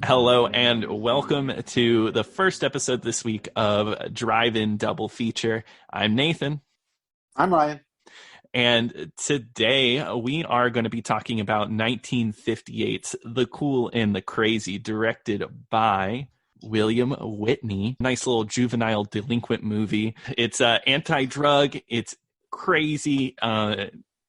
Hello and welcome to the first episode this week of Drive-In Double Feature. I'm Nathan. I'm Ryan. And today we are going to be talking about 1958's The Cool and the Crazy, directed by William Whitney. Nice little juvenile delinquent movie. It's anti-drug. It's crazy.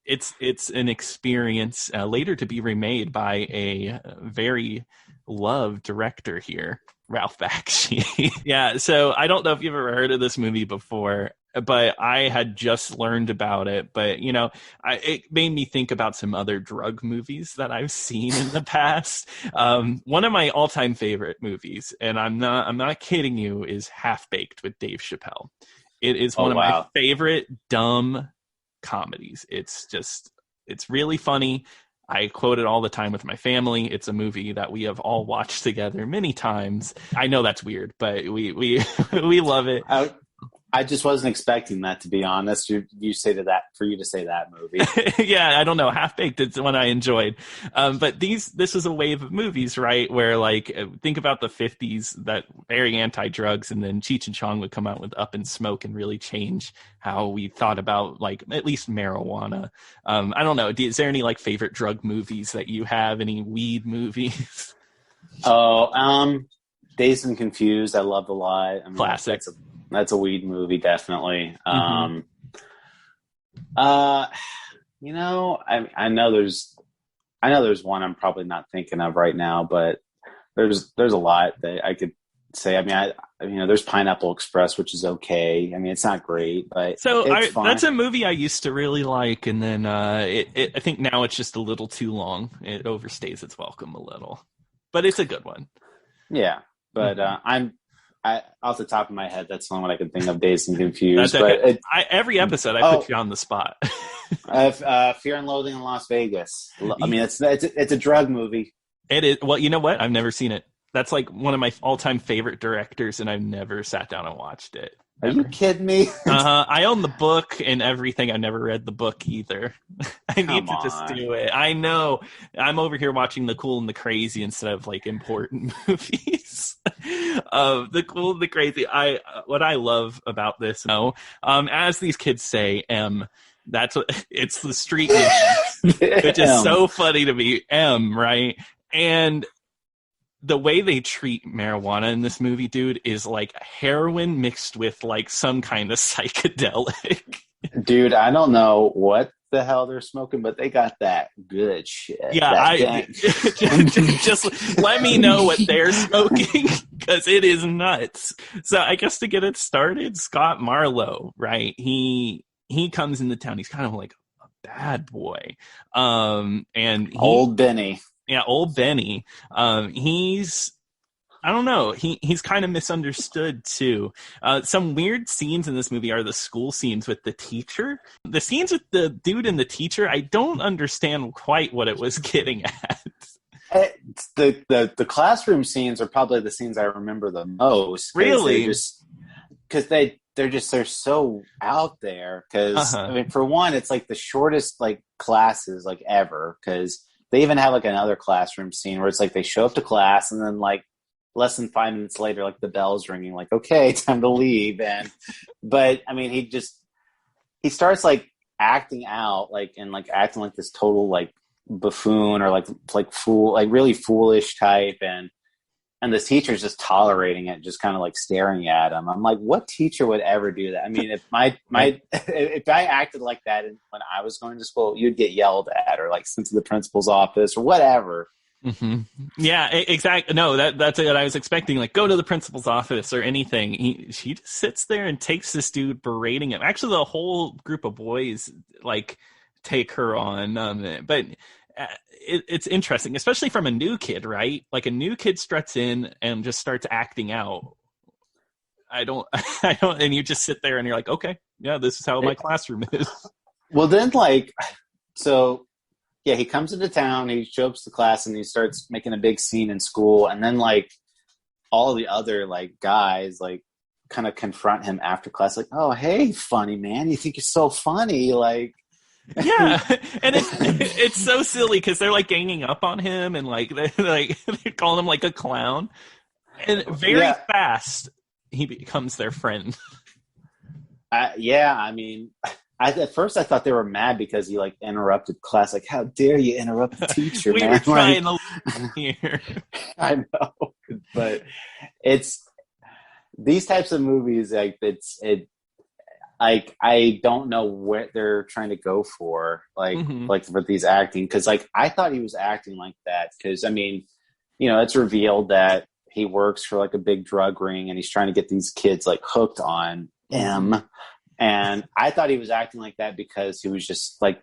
It's an experience later to be remade by a very loved director here, Ralph Bakshi. Yeah, so I don't know if you've ever heard of this movie before, but I had just learned about it. But, you know, it made me think about some other drug movies that I've seen in the past. One of my all-time favorite movies, and I'm not kidding you, is Half Baked with Dave Chappelle. It is one of my favorite dumb comedies. It's really funny. I quote it all the time with my family. It's a movie that we have all watched together many times. I know that's weird, but we we love it. I just wasn't expecting that, to be honest. For you to say that movie. Yeah, I don't know. Half Baked, it's one I enjoyed. But this is a wave of movies, right? Where, like, think about the 50s, that very anti-drugs, and then Cheech and Chong would come out with Up in Smoke and really change how we thought about, like, at least marijuana. I don't know. Is there any, like, favorite drug movies that you have? Any weed movies? Dazed and Confused, I loved a lot. I mean, classic. That's a weed movie, definitely. Mm-hmm. You know, I know there's one I'm probably not thinking of right now, but there's a lot that I could say. I mean, there's Pineapple Express, which is okay. I mean, it's not great, but it's fun. That's a movie I used to really like, and then I think now it's just a little too long. It overstays its welcome a little, but it's a good one. Yeah, but off the top of my head, that's the only one I can think of, Dazed and Confused. But every episode I put you on the spot. Fear and Loathing in Las Vegas. I mean, it's a drug movie. It is. Well, you know what? I've never seen it. That's like one of my all-time favorite directors, and I've never sat down and watched it. Are you kidding me? I own the book and everything. I never read the book either. I need to just do it. I know. I'm over here watching The Cool and the Crazy instead of, like, important movies. The Cool and the Crazy. What I love about this, as these kids say, that's what it's the street name, which is so funny to me. right? And the way they treat marijuana in this movie, dude, is like heroin mixed with, like, some kind of psychedelic. Dude, I don't know what the hell they're smoking, but they got that good shit. Yeah, just let me know what they're smoking, because it is nuts. So I guess to get it started, Scott Marlowe, right? He comes into town. He's kind of like a bad boy, and old Benny. Yeah, old Benny. He's kind of misunderstood too. Some weird scenes in this movie are the school scenes with the teacher. The scenes with the dude and the teacher, I don't understand quite what it was getting at. The classroom scenes are probably the scenes I remember the most. Really? Because they're so out there. Because I mean, for one, it's like the shortest, like, classes, like, ever. Because they even have, like, another classroom scene where it's like they show up to class and then, like, less than 5 minutes later, like, the bell's ringing, like, okay, time to leave. But I mean, he starts, like, acting out, like, and, like, acting like this total, like, buffoon or like fool, like, really foolish type, and this teacher's just tolerating it, just kind of, like, staring at him. I'm like, what teacher would ever do that? I mean, if if I acted like that when I was going to school, you'd get yelled at or, like, sent to the principal's office or whatever. Mm-hmm. Yeah, exactly. No, that's what I was expecting. Like, go to the principal's office or anything. She just sits there and takes this dude berating him. Actually, the whole group of boys, like, take her on. But it's interesting, especially from a new kid, right? Like, a new kid struts in and just starts acting out. I don't, and you just sit there and you're like, okay, yeah, this is how my classroom is. Well, then, like, so, yeah, he comes into town, he shows up to class, and he starts making a big scene in school, and then, like, all the other, like, guys, like, kind of confront him after class, like, oh, hey, funny man, you think you're so funny, like, Yeah, and it's so silly because they're like ganging up on him and like they're calling him like a clown, and very Yeah, fast he becomes their friend. yeah. I mean, at first I thought they were mad because he like interrupted class. Like, how dare you interrupt the teacher, We were man? trying Like, to here. I know, but it's these types of movies. Like, like I don't know what they're trying to go for. Hmm. Like with these acting, because like I thought he was acting like that. Because I mean, it's revealed that he works for like a big drug ring, and he's trying to get these kids like hooked on Hmm. M. And I thought he was acting like that because he was just like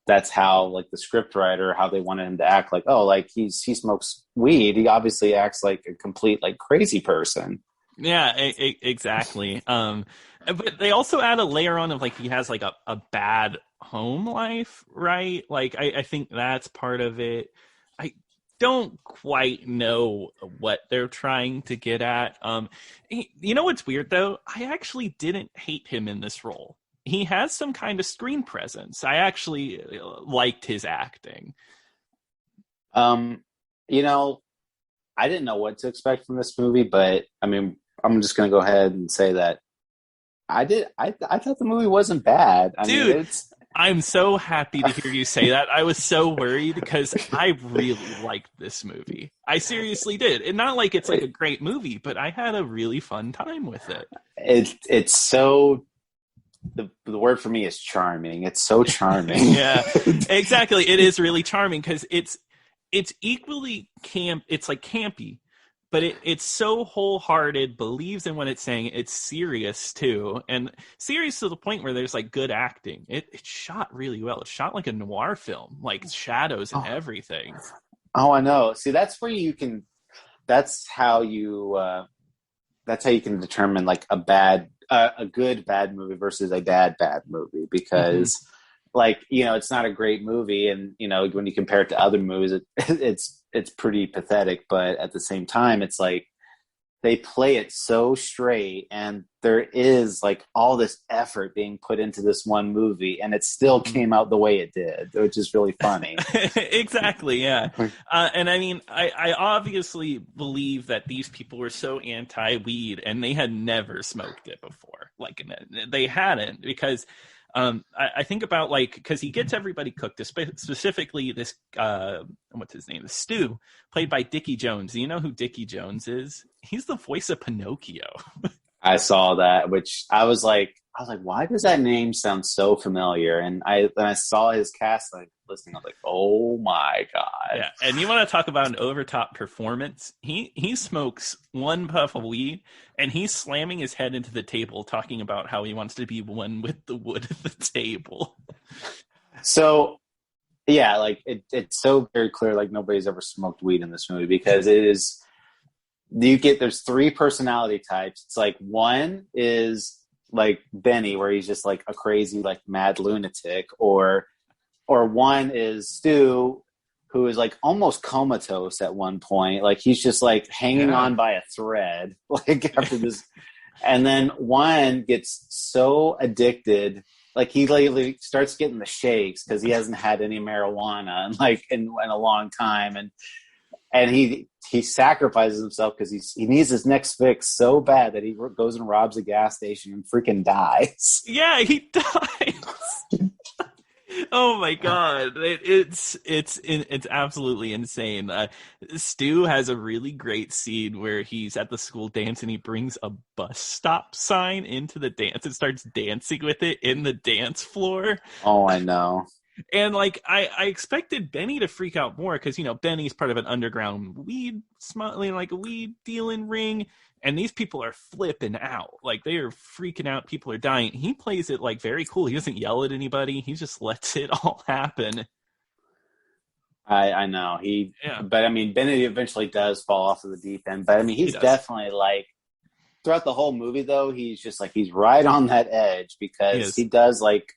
that's how like the script writer how they wanted him to act, like, oh, like he smokes weed, he obviously acts like a complete like crazy person. Yeah, exactly. But they also add a layer on of like he has like a bad home life, right? Like I think that's part of it. I don't quite know what they're trying to get at. You know what's weird though? I actually didn't hate him in this role. He has some kind of screen presence. I actually liked his acting. um you know I didn't know what to expect from this movie, but I mean, I'm just going to go ahead and say that I thought the movie wasn't bad. I mean, Dude, it's I'm so happy to hear you say that. I was so worried because I really liked this movie. I seriously did. And not like it's like a great movie, but I had a really fun time with it. it's so the word for me is charming. It's so charming. Yeah, exactly. It is really charming because it's equally camp. It's like campy, but it's so wholehearted, believes in what it's saying. It's serious too, and serious to the point where there's like good acting. It's shot really well. It's shot like a noir film, like shadows and Oh, everything. oh, I know. See, that's where you can. That's how you. That's how you can determine like a good bad movie versus a bad movie, Hmm. because like it's not a great movie, and when you compare it to other movies, it's pretty pathetic, but at the same time it's like they play it so straight, and there is like all this effort being put into this one movie, and it still Hmm. came out the way it did, which is really funny. Exactly, yeah. And I mean, I obviously believe that these people were so anti-weed and they had never smoked it before. Like, they hadn't because I think about like because he gets everybody cooked, specifically this what's his name, Stu, played by Dickie Jones. Do you know who Dickie Jones is? He's the voice of Pinocchio. I saw that, which I was like, why does that name sound so familiar? And I saw his cast, like listening, I was like, oh my god. Yeah, and you want to talk about an overtop performance? He smokes one puff of weed, and he's slamming his head into the table, talking about how he wants to be one with the wood at the table. So yeah, like it's so very clear, like nobody's ever smoked weed in this movie, because it is there's three personality types. It's like one is like Benny, where he's just like a crazy, like mad lunatic, or one is Stu, who is like almost comatose at one point. Like he's just like hanging Yeah. on by a thread, like after this. And then one gets so addicted, like he literally starts getting the shakes because he hasn't had any marijuana in a long time, and he sacrifices himself because he needs his next fix so bad that he goes and robs a gas station and freaking dies. Yeah, he dies. Oh my god, it's absolutely insane. Stu has a really great scene where he's at the school dance and he brings a bus stop sign into the dance and starts dancing with it in the dance floor. Oh, I know. And like I expected Benny to freak out more because Benny's part of an underground weed smuggling, like a weed dealing ring, and these people are flipping out, like they are freaking out. People are dying. He plays it like very cool. He doesn't yell at anybody. He just lets it all happen. I know Yeah, but I mean, Benedict eventually does fall off of the deep end. But I mean, he he's does. definitely like throughout the whole movie, though, he's just like he's right on that edge He because he is. does like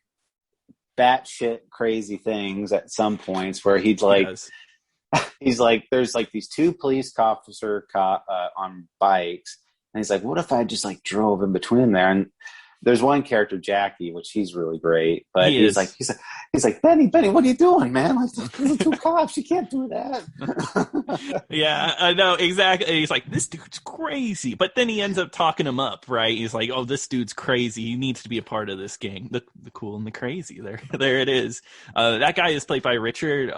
batshit crazy things at some points where He does. he's like there's like these two police officer on bikes, and he's like, what if I just like drove in between there? And there's one character, Jackie, which he's really great, but He is. he's like, Benny, what are you doing, man? Like, there's two cops, you can't do that. Yeah, I know exactly. He's like, this dude's crazy, but then he ends up talking him up, right? He's like, oh, this dude's crazy. He needs to be a part of this gang. The cool and the crazy. There it is. That guy is played by Richard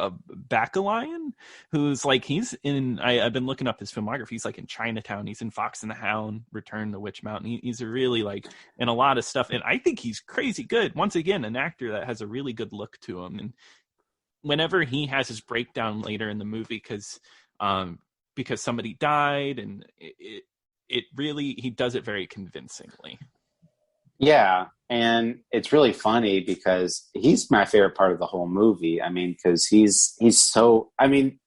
Bacalian, who's like, he's in. I've been looking up his filmography. He's like in Chinatown. He's in Fox and the Hound, Return to Witch Mountain. He's really like in a lot of stuff, and I think he's crazy good. Once again, an actor that has a really good look to him, and whenever he has his breakdown later in the movie, because somebody died, and it really, he does it very convincingly. Yeah, and it's really funny because he's my favorite part of the whole movie. I mean, because he's so. I mean,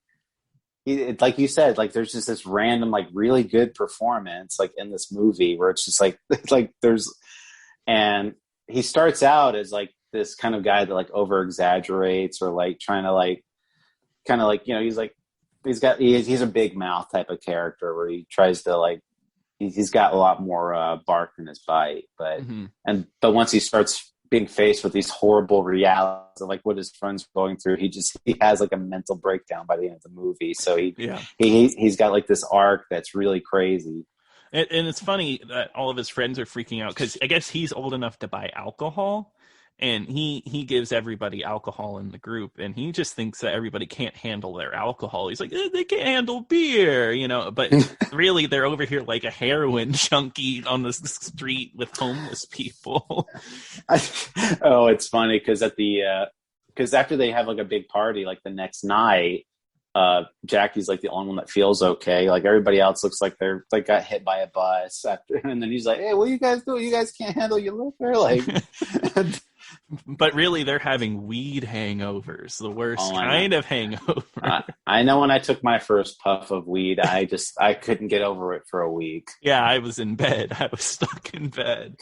like you said, like there's just this random, like really good performance, like in this movie where it's just like there's, and he starts out as like this kind of guy that like over exaggerates or like trying to like kind of like, you know, he's like he's a big mouth type of character where he tries to like he's got a lot more bark in his bite, but but once he starts being faced with these horrible realities of like what his friend's going through, he has like a mental breakdown by the end of the movie. So he's got like this arc that's really crazy. And it's funny that all of his friends are freaking out because I guess he's old enough to buy alcohol, and he gives everybody alcohol in the group, and he just thinks that everybody can't handle their alcohol. He's like, they can't handle beer, you know, but really they're over here like a heroin junkie on the street with homeless people. Oh, it's funny because because after they have like a big party, like the next night, Jackie's like the only one that feels okay. Like everybody else looks like they're like got hit by a bus after, and then he's like, "Hey, what do you guys do? You guys can't handle your liquor." Like, but really, they're having weed hangovers, the worst kind of hangover. I know when I took my first puff of weed, I couldn't get over it for a week. Yeah, I was in bed. I was stuck in bed.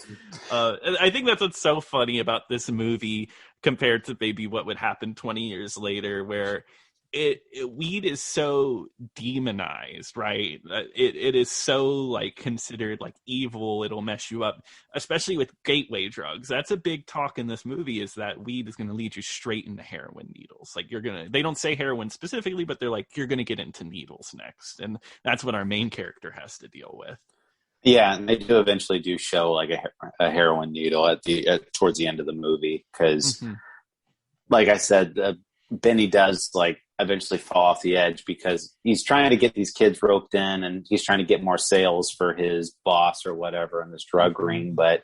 I think that's what's so funny about this movie compared to maybe what would happen 20 years later, where weed is so demonized, right? It is so like considered like evil. It'll mess you up, especially with gateway drugs. That's a big talk in this movie, is that weed is going to lead you straight into heroin needles. Like they don't say heroin specifically, but they're like, you're going to get into needles next. And that's what our main character has to deal with. Yeah, and they do eventually show like a heroin needle towards the end of the movie. Cause like I said, Benny does like eventually fall off the edge because he's trying to get these kids roped in, and he's trying to get more sales for his boss or whatever in this drug ring. But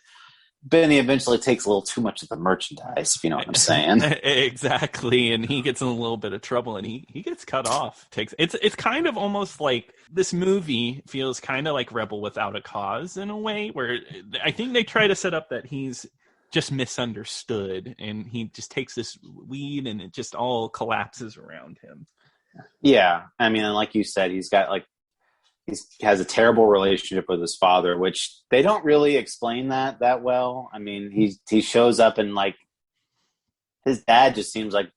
Benny eventually takes a little too much of the merchandise, if you know what I'm saying. Exactly. And he gets in a little bit of trouble, and he gets cut off. It's kind of almost like this movie feels kind of like Rebel Without a Cause in a way, where I think they try to set up that he's just misunderstood, and he just takes this weed and it just all collapses around him. Yeah, I mean, and like you said, he has a terrible relationship with his father, which they don't really explain that well. I mean, he shows up, and like his dad just seems like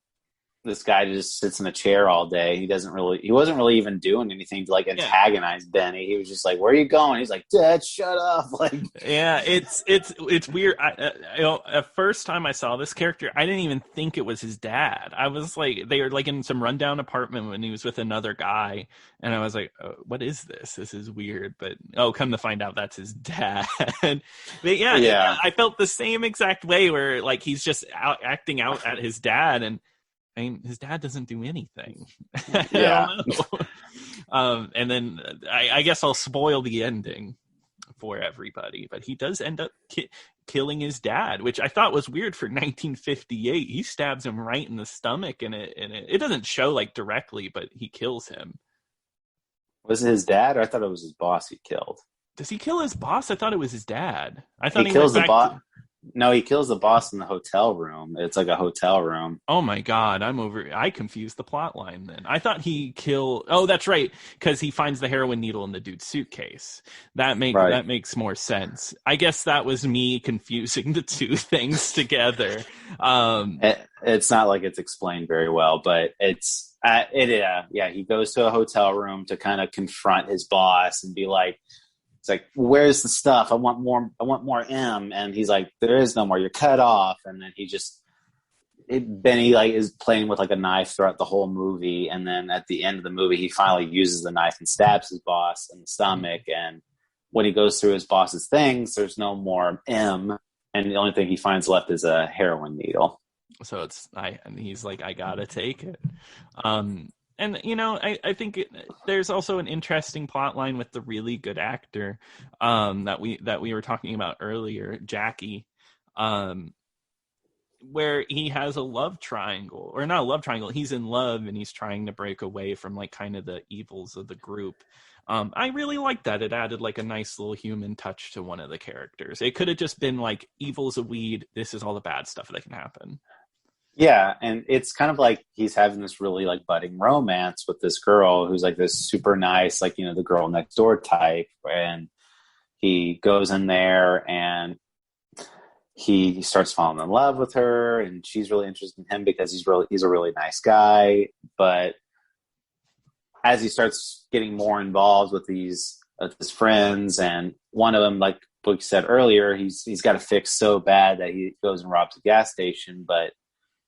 this guy just sits in a chair all day. He wasn't really even doing anything to like antagonize Benny. He was just like, "Where are you going?" He's like, "Dad, shut up!" Like, yeah, it's weird. At first time I saw this character, I didn't even think it was his dad. I was like, they were like in some rundown apartment when he was with another guy, and I was like, oh, "What is this? This is weird." But come to find out, that's his dad. But yeah, I felt the same exact way, where like he's just acting out at his dad, and I mean, his dad doesn't do anything. Yeah. I don't know. And then I guess I'll spoil the ending for everybody, but he does end up killing his dad, which I thought was weird for 1958. He stabs him right in the stomach, and it doesn't show like directly, but he kills him. Was it his dad, or I thought it was his boss he killed? Does he kill his boss? I thought it was his dad. I thought he kills the boss. No, he kills the boss in the hotel room. It's like a hotel room. Oh my God, I confused the plot line then. I thought he killed. Oh, that's right, because he finds the heroin needle in the dude's suitcase. That makes more sense. I guess that was me confusing the two things together. It's not like it's explained very well, but he goes to a hotel room to kind of confront his boss and be like, It's like, where's the stuff? I want more M. And he's like, there is no more. You're cut off. And then Benny like is playing with like a knife throughout the whole movie. And then at the end of the movie, he finally uses the knife and stabs his boss in the stomach. And when he goes through his boss's things, there's no more M. And the only thing he finds left is a heroin needle. So and he's like, I gotta take it. And, I think there's also an interesting plot line with the really good actor that we were talking about earlier, Jackie, where he has a love triangle, or not a love triangle. He's in love and he's trying to break away from like kind of the evils of the group. I really like that. It added like a nice little human touch to one of the characters. It could have just been like, evil's a weed. This is all the bad stuff that can happen. Yeah, and it's kind of like he's having this really like budding romance with this girl who's like this super nice, like, the girl next door type. And he goes in there and he starts falling in love with her, and she's really interested in him because he's a really nice guy. But as he starts getting more involved with his friends, and one of them, like you said earlier, he's got a fix so bad that he goes and robs a gas station, but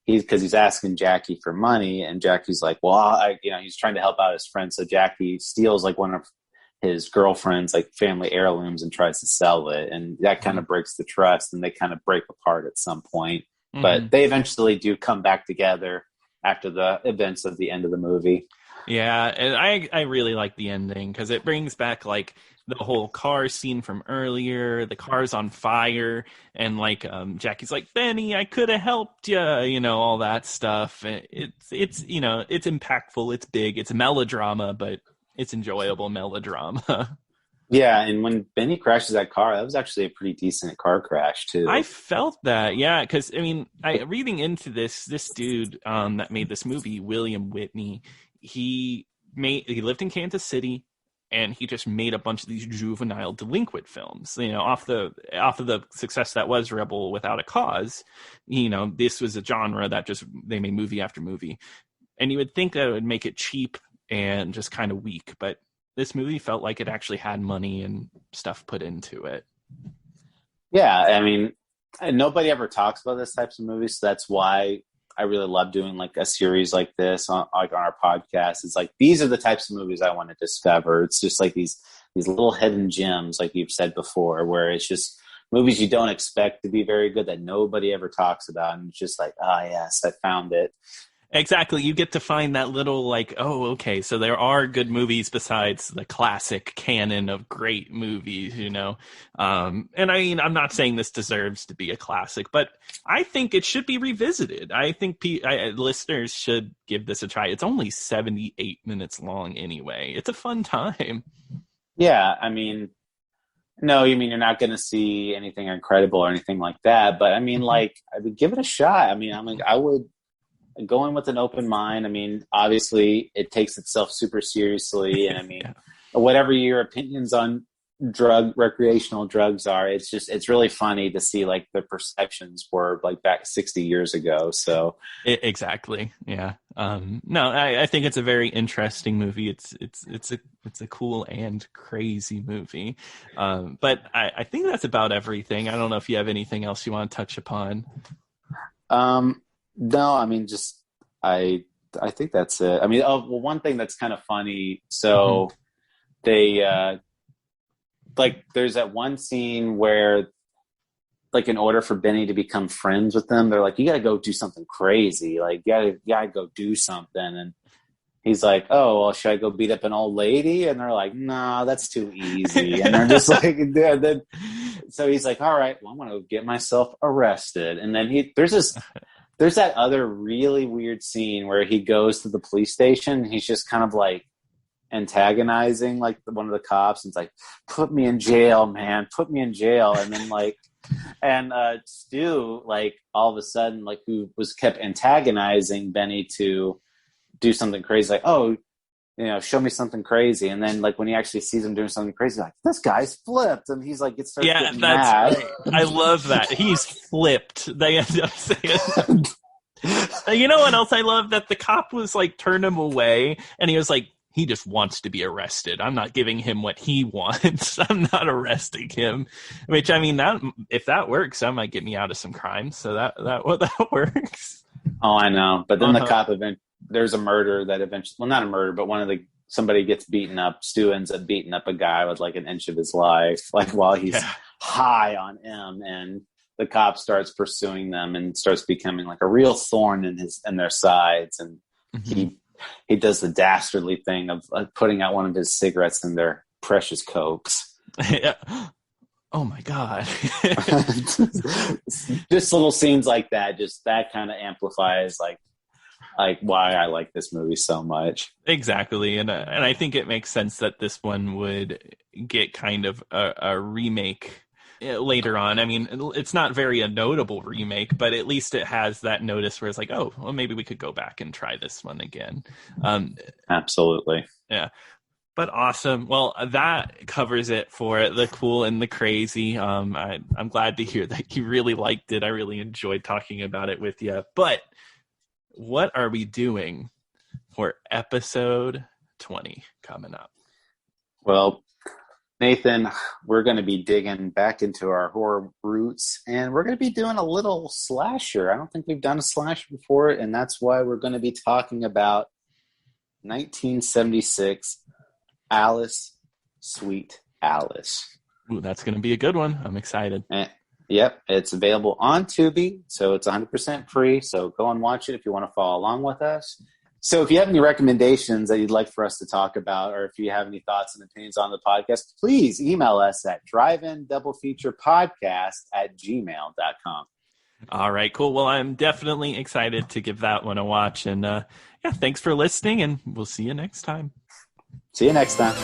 because he's asking Jackie for money, and Jackie's like, well, he's trying to help out his friend. So Jackie steals like one of his girlfriend's like family heirlooms and tries to sell it. And that kind of breaks the trust, and they kind of break apart at some point, but they eventually do come back together after the events of the end of the movie. Yeah. And I really like the ending because it brings back like the whole car scene from earlier. The car's on fire, and like Jackie's like, Benny, I could have helped you, all that stuff. It's impactful, it's big, it's melodrama, but it's enjoyable melodrama. Yeah, and when Benny crashes that car, that was actually a pretty decent car crash too. I felt that, yeah, because reading into this dude that made this movie, William Whitney, he lived in Kansas City, and he just made a bunch of these juvenile delinquent films, off of the success that was Rebel Without a Cause. This was a genre that just, they made movie after movie, and you would think that it would make it cheap and just kind of weak, but this movie felt like it actually had money and stuff put into it. Yeah, nobody ever talks about this types of movies, so that's why I really love doing like a series like this on our podcast. It's like, these are the types of movies I want to discover. It's just like these little hidden gems, like you've said before, where it's just movies you don't expect to be very good that nobody ever talks about, and it's just like, yes, I found it. Exactly. You get to find that little like, oh, okay, so there are good movies besides the classic canon of great movies, And I'm not saying this deserves to be a classic, but I think it should be revisited. I think listeners should give this a try. It's only 78 minutes long anyway. It's a fun time. Yeah, no, you mean you're not going to see anything incredible or anything like that, but like, I would give it a shot. I would go in with an open mind. Obviously it takes itself super seriously, and whatever your opinions on recreational drugs are, it's really funny to see like the perceptions were like back 60 years ago. So exactly. Yeah. No, I think it's a very interesting movie. It's a cool and crazy movie. But I think that's about everything. I don't know if you have anything else you want to touch upon. No, I think that's it. One thing that's kind of funny. So they, there's that one scene where, like, in order for Benny to become friends with them, they're like, you got to go do something crazy. Like, you gotta go do something. And he's like, oh, well, should I go beat up an old lady? And they're like, nah, that's too easy. And they're just like, yeah. So he's like, all right, well, I'm going to get myself arrested. And then there's that other really weird scene where he goes to the police station. And he's just kind of like antagonizing like one of the cops, and it's like, put me in jail, man, put me in jail. And then like, and Stu, like, all of a sudden, like, who was kept antagonizing Benny to do something crazy, like, oh, show me something crazy. And then like when he actually sees him doing something crazy, like, this guy's flipped, and he's like, starts getting mad. Right. I love that. He's flipped. They end up saying. You know what else I love? That the cop was like, turned him away, and he was like, he just wants to be arrested. I'm not giving him what he wants. I'm not arresting him. Which, I mean, that if that works, that might get me out of some crimes. So that works. Oh, I know. But then the cop there's a murder that eventually, well, not a murder, but somebody gets beaten up. Stu ends up beating up a guy with like an inch of his life, like while he's high on M, and the cop starts pursuing them and starts becoming like a real thorn in their sides. And he does the dastardly thing of putting out one of his cigarettes in their precious Cokes. Yeah. Oh my God. Just little scenes like that, just that kind of amplifies like why I like this movie so much. Exactly. And I think it makes sense that this one would get kind of a remake later on. I mean, it's not very a notable remake, but at least it has that notice where it's like, oh, well, maybe we could go back and try this one again. Absolutely. Yeah. But awesome. Well, that covers it for the cool and the crazy. I'm glad to hear that you really liked it. I really enjoyed talking about it with you. But what are we doing for episode 20 coming up? Well, Nathan, we're going to be digging back into our horror roots, and we're going to be doing a little slasher. I don't think we've done a slasher before, and that's why we're going to be talking about 1976 Alice, Sweet Alice. Ooh, that's going to be a good one. I'm excited. Yep, it's available on Tubi, so it's 100% free, so go and watch it if you want to follow along with us. So if you have any recommendations that you'd like for us to talk about, or if you have any thoughts and opinions on the podcast, please email us at drivein-double-feature-podcast@gmail.com. All right, cool. Well, I'm definitely excited to give that one a watch. And thanks for listening, and we'll see you next time. See you next time.